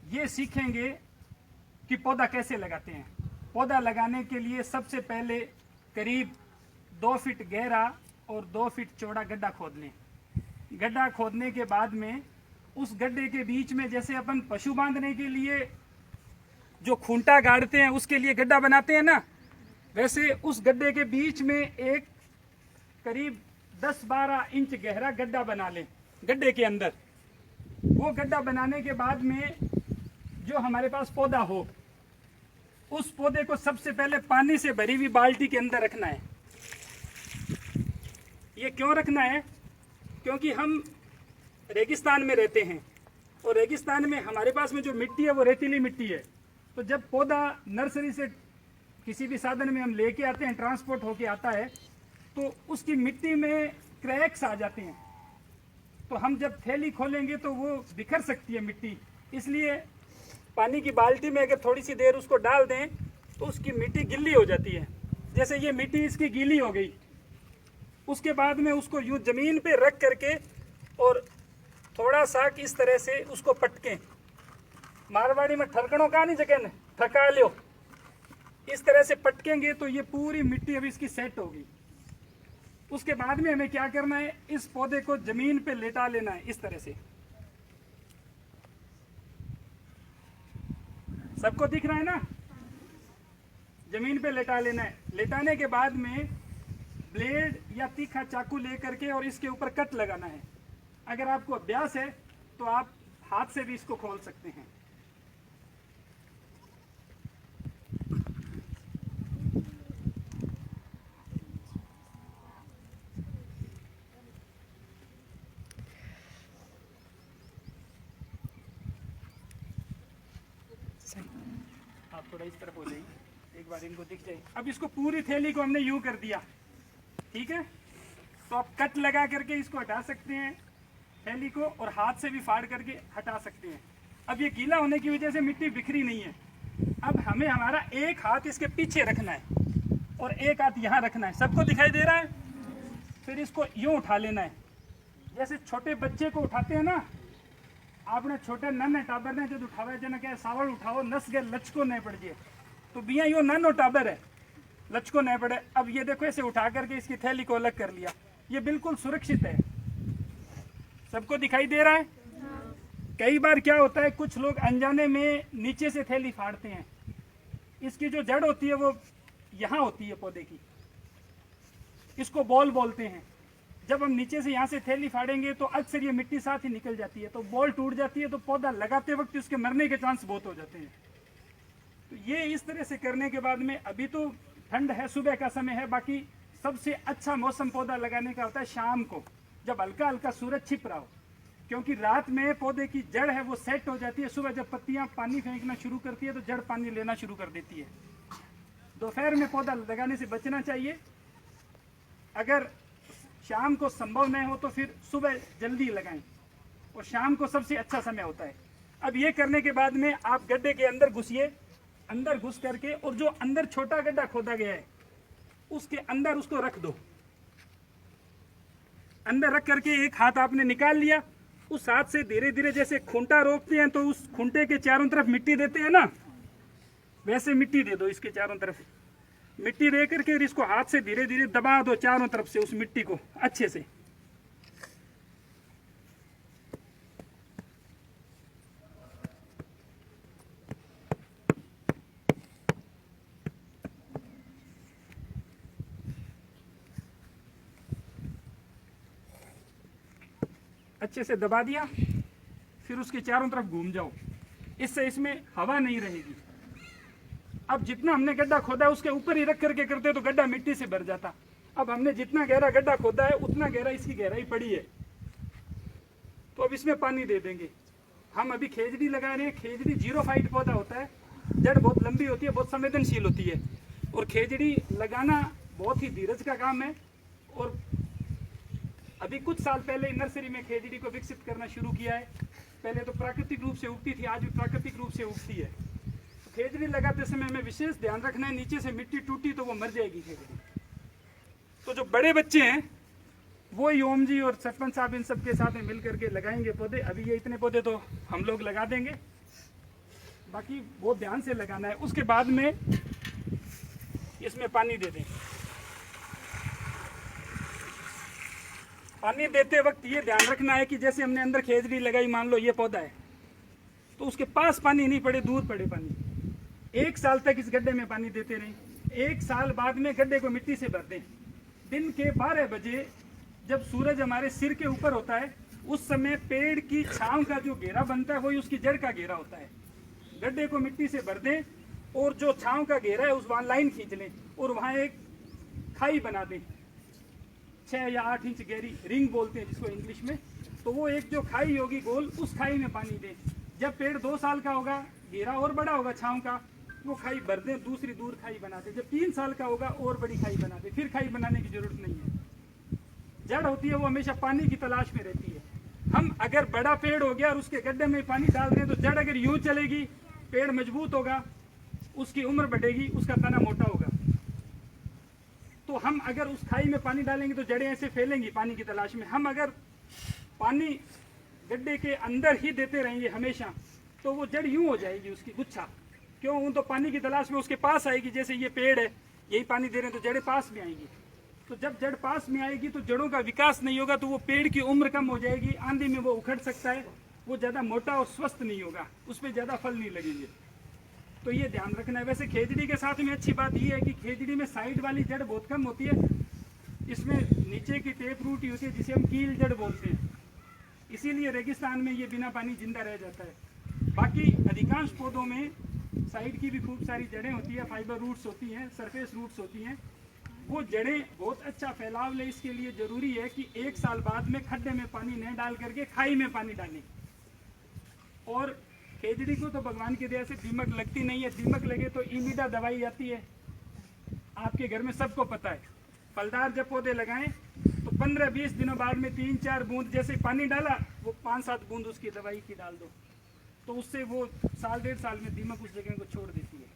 ये सीखेंगे कि पौधा कैसे लगाते हैं। पौधा लगाने के लिए सबसे पहले करीब 2 फीट गहरा और 2 फीट चौड़ा गड्ढा खोद लें। गड्ढा खोदने के बाद में उस गड्ढे के बीच में, जैसे अपन पशु बांधने के लिए जो खूंटा गाड़ते हैं उसके लिए गड्ढा बनाते हैं ना, वैसे उस गड्ढे के बीच में एक करीब 10-12 इंच गहरा गड्ढा बना लें गड्ढे के अंदर। वो गड्ढा बनाने के बाद में जो हमारे पास पौधा हो, उस पौधे को सबसे पहले पानी से भरी हुई बाल्टी के अंदर रखना है। ये क्यों रखना है? क्योंकि हम रेगिस्तान में रहते हैं और रेगिस्तान में हमारे पास में जो मिट्टी है वो रेतीली मिट्टी है। तो जब पौधा नर्सरी से किसी भी साधन में हम लेके आते हैं, ट्रांसपोर्ट होके आता है, तो उसकी मिट्टी में क्रैक्स आ जाते हैं। तो हम जब थैली खोलेंगे तो वो बिखर सकती है मिट्टी। इसलिए पानी की बाल्टी में अगर थोड़ी सी देर उसको डाल दें तो उसकी मिट्टी गिल्ली हो जाती है। जैसे ये मिट्टी इसकी गीली हो गई, उसके बाद में उसको यूं जमीन पे रख करके और थोड़ा सा इस तरह से उसको पटकें। मारवाड़ी में ठरकणों का नहीं जगह न ठका लो, इस तरह से पटकेंगे तो ये पूरी मिट्टी अभी इसकी सेट होगी। उसके बाद में हमें क्या करना है, इस पौधे को जमीन पे लेटा लेना है इस तरह से। सबको दिख रहा है ना? जमीन पे लेटा लेना है। लेटाने के बाद में ब्लेड या तीखा चाकू लेकर के और इसके ऊपर कट लगाना है। अगर आपको अभ्यास है तो आप हाथ से भी इसको खोल सकते हैं। आप थोड़ा इस तरफ हो जाइए, एक बार इनको दिख जाए। अब इसको पूरी थैली को हमने यूं कर दिया, ठीक है? तो आप कट लगा करके इसको हटा सकते हैं थैली को, और हाथ से भी फाड़ करके हटा सकते हैं। अब ये गीला होने की वजह से मिट्टी बिखरी नहीं है। अब हमें हमारा एक हाथ इसके पीछे रखना है और एक हाथ यहाँ रखना है। सबको दिखाई दे रहा है? फिर इसको यूं उठा लेना है, जैसे छोटे बच्चे को उठाते हैं ना। आपने छोटे नन्हे टाबर ने जो उठावे जना क्या सावल उठाओ नस गए लचको नहीं पड़ जाए, तो बिया यो नन्हो टाबर है, लचको नहीं पड़े। अब ये देखो ऐसे उठा करके इसकी थैली को अलग कर लिया, ये बिल्कुल सुरक्षित है। सबको दिखाई दे रहा है? कई बार क्या होता है, कुछ लोग अनजाने में नीचे से थैली फाड़ते हैं। इसकी जो जड़ होती है वो यहाँ होती है पौधे की, इसको बॉल बोलते हैं। जब हम नीचे से यहाँ से थैली फाड़ेंगे तो अक्सर ये मिट्टी साथ ही निकल जाती है, तो बॉल टूट जाती है, तो पौधा लगाते वक्त उसके मरने के चांस बहुत हो जाते हैं। तो ये इस तरह से करने के बाद में, अभी तो ठंड है, सुबह का समय है, बाकी सबसे अच्छा मौसम पौधा लगाने का होता है शाम को, जब हल्का हल्का सूरज छिप रहा हो। क्योंकि रात में पौधे की जड़ है वो सेट हो जाती है, सुबह जब पत्तियां पानी फेंकना शुरू करती है तो जड़ पानी लेना शुरू कर देती है। दोपहर में पौधा लगाने से बचना चाहिए। अगर शाम को संभव नहीं हो तो फिर सुबह जल्दी लगाएं, और शाम को सबसे अच्छा समय होता है। अब ये करने के बाद में आप गड्ढे के अंदर घुसिए, अंदर घुस करके और जो अंदर छोटा गड्ढा खोदा गया है उसके अंदर उसको रख दो। अंदर रख करके एक हाथ आपने निकाल लिया, उस हाथ से धीरे धीरे जैसे खूंटा रोकते हैं तो उस खूंटे के चारों तरफ मिट्टी देते हैं ना, वैसे मिट्टी दे दो। इसके चारों तरफ मिट्टी दे करके इसको हाथ से धीरे धीरे दबा दो चारों तरफ से उस मिट्टी को अच्छे से। अच्छे से दबा दिया, फिर उसके चारों तरफ घूम जाओ, इससे इसमें हवा नहीं रहेगी। अब जितना हमने गड्ढा खोदा है उसके ऊपर ही रख करके करते तो गड्ढा मिट्टी से भर जाता। अब हमने जितना गहरा गड्ढा खोदा है उतना गहरा इसकी गहराई पड़ी है, तो अब इसमें पानी दे देंगे। हम अभी खेजड़ी लगा रहे हैं। खेजड़ी 0 फाइट पौधा होता है, जड़ बहुत लंबी होती है, बहुत संवेदनशील होती है, और खेजड़ी लगाना बहुत ही धीरज का काम है। और अभी कुछ साल पहले नर्सरी में खेजड़ी को विकसित करना शुरू किया है। पहले तो प्राकृतिक रूप से उगती थी, आज भी प्राकृतिक रूप से उगती है। तो खेजड़ी लगाते समय हमें विशेष ध्यान रखना है, नीचे से मिट्टी टूटी तो वो मर जाएगी खेजड़ी। तो जो बड़े बच्चे हैं वो ही ओम जी और सरपंच साहब इन सब के साथ में मिल करके लगाएंगे पौधे। अभी ये इतने पौधे तो हम लोग लगा देंगे। बाकी बहुत ध्यान से लगाना है। उसके बाद में इसमें पानी दे दें। पानी देते वक्त ये ध्यान रखना है कि जैसे हमने अंदर खेजड़ी लगाई, मान लो ये पौधा है, तो उसके पास पानी नहीं पड़े, दूर पड़े पानी। 1 साल तक इस गड्ढे में पानी देते रहें। 1 साल बाद में गड्ढे को मिट्टी से भर दें। दिन के 12 बजे जब सूरज हमारे सिर के ऊपर होता है, उस समय पेड़ की छांव का जो घेरा बनता है वही उसकी जड़ का घेरा होता है। गड्ढे को मिट्टी से भर दें और जो छांव का घेरा है उस वहाँ लाइन खींच लें और वहाँ एक खाई बना दें, 6 या 8 इंच गहरी, रिंग बोलते हैं जिसको इंग्लिश में। तो वो एक जो खाई होगी गोल, उस खाई में पानी दें। जब पेड़ 2 साल का होगा, घेरा और बड़ा होगा छांव का, वो खाई भर दें, दूसरी दूर खाई बना दें। जब 3 साल का होगा और बड़ी खाई बना दें। फिर खाई बनाने की जरूरत नहीं है। जड़ होती है वो हमेशा पानी की तलाश में रहती है। हम अगर बड़ा पेड़ हो गया और उसके गड्ढे में पानी डाल रहे हैं तो जड़ अगर यूं चलेगी, पेड़ मजबूत होगा, उसकी उम्र बढ़ेगी, उसका तना मोटा होगा। तो हम अगर उस खाई में पानी डालेंगे तो जड़ें ऐसे फैलेंगी पानी की तलाश में। हम अगर पानी गड्ढे के अंदर ही देते रहेंगे हमेशा, तो वो जड़ यूं हो जाएगी, उसकी गुच्छा। क्यों? वो तो पानी की तलाश में उसके पास आएगी। जैसे ये पेड़ है, यही पानी दे रहे हैं तो जड़ें पास में आएंगी। तो जब जड़ पास में आएगी तो जड़ों का विकास नहीं होगा, तो वो पेड़ की उम्र कम हो जाएगी, आंधी में वो उखड़ सकता है, वो ज़्यादा मोटा और स्वस्थ नहीं होगा, उस पर ज़्यादा फल नहीं लगेंगे। तो ये ध्यान रखना है। वैसे खेजड़ी के साथ में अच्छी बात ये है कि खेजड़ी में साइड वाली जड़ बहुत कम होती है, इसमें नीचे की टेप रूट ही होती है जिसे हम कील जड़ बोलते हैं। इसीलिए रेगिस्तान में ये बिना पानी जिंदा रह जाता है। बाकी अधिकांश पौधों में साइड की भी खूब सारी जड़ें होती है, फाइबर रूट्स होती हैं, सरफेस रूट्स होती हैं। वो जड़ें बहुत अच्छा फैलाव ले, इसके लिए ज़रूरी है कि 1 साल बाद में खड्डे में पानी न डाल करके खाई में पानी डालें। और खेजड़ी को तो भगवान की दया से दीमक लगती नहीं है। दीमक लगे तो इमिडा दवाई आती है, आपके घर में सबको पता है। फलदार जब पौधे लगाएं तो 15-20 दिनों बाद में 3-4 बूंद जैसे पानी डाला, वो 5-7 बूंद उसकी दवाई की डाल दो, तो उससे वो 1-1.5 साल में दीमक उस जगह को छोड़ देती है।